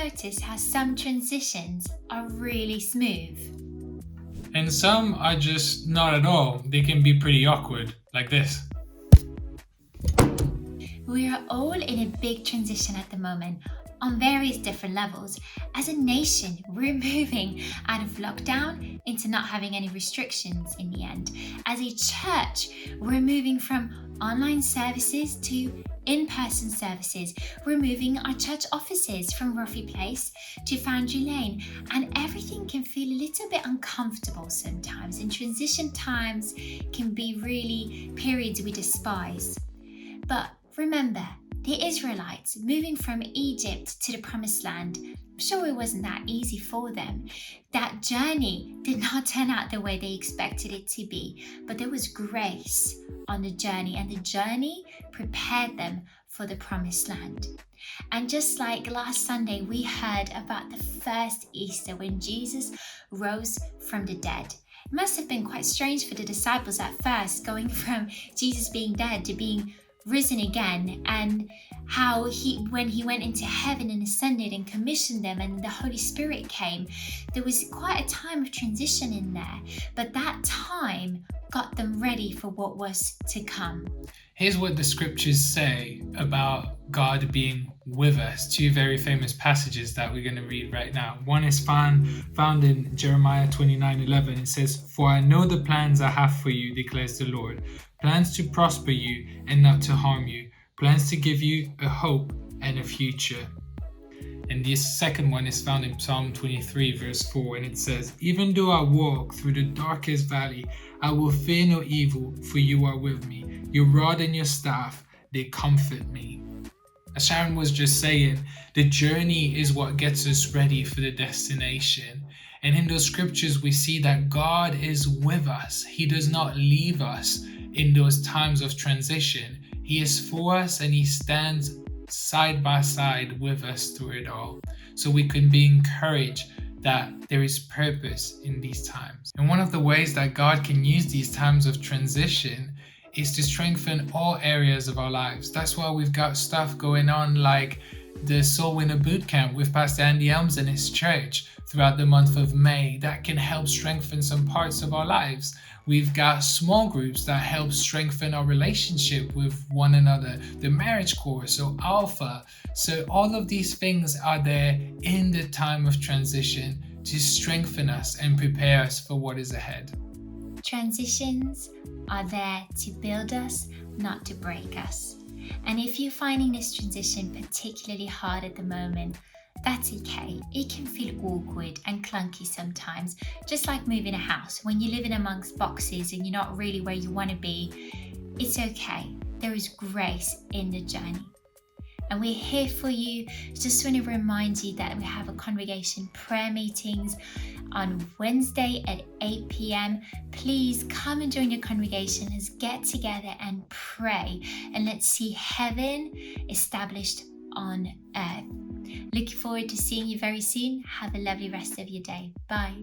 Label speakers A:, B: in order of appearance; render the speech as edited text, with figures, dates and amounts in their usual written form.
A: notice how some transitions are really smooth?
B: And some are just not at all. They can be pretty awkward, like this.
A: We are all in a big transition at the moment on various different levels. As a nation, we're moving out of lockdown into not having any restrictions in the end. As a church, we're moving from online services to in-person services. We're moving our church offices from Roffey Place to Foundry Lane, and everything can feel a little bit uncomfortable sometimes, and transition times can be really periods we despise. But remember, the Israelites moving from Egypt to the Promised Land, I'm sure it wasn't that easy for them. That journey did not turn out the way they expected it to be, but there was grace on the journey, and the journey prepared them for the Promised Land. And just like last Sunday, we heard about the first Easter when Jesus rose from the dead. It must have been quite strange for the disciples at first, going from Jesus being dead to being risen again, and how when he went into heaven and ascended and commissioned them and the Holy Spirit came, there was quite a time of transition in there, but that time got them ready for what was to come.
B: Here's what the scriptures say about God being with us. Two very famous passages that we're going to read right now. One is found in Jeremiah 29:11. It says, "For I know the plans I have for you, declares the Lord. Plans to prosper you and not to harm you. Plans to give you a hope and a future." And this second one is found in Psalm 23 verse 4, and it says, "Even though I walk through the darkest valley, I will fear no evil, for you are with me. Your rod and your staff, they comfort me." As Sharon was just saying, the journey is what gets us ready for the destination. And in those scriptures, we see that God is with us. He does not leave us in those times of transition. He is for us, and he stands side by side with us through it all. So we can be encouraged that there is purpose in these times. And one of the ways that God can use these times of transition is to strengthen all areas of our lives. That's why we've got stuff going on like the Soul Winner Bootcamp with Pastor Andy Elms and his church throughout the month of May that can help strengthen some parts of our lives. We've got small groups that help strengthen our relationship with one another, the marriage course or Alpha. So all of these things are there in the time of transition to strengthen us and prepare us for what is ahead.
A: Transitions are there to build us, not to break us. And if you're finding this transition particularly hard at the moment, that's okay. It can feel awkward and clunky sometimes, just like moving a house. When you're living amongst boxes and you're not really where you want to be, it's okay. There is grace in the journey. And we're here for you. Just want to remind you that we have a congregation prayer meetings on Wednesday at 8 p.m. Please come and join your congregation. Let's get together and pray, and let's see heaven established on earth. Looking forward to seeing you very soon. Have a lovely rest of your day. Bye.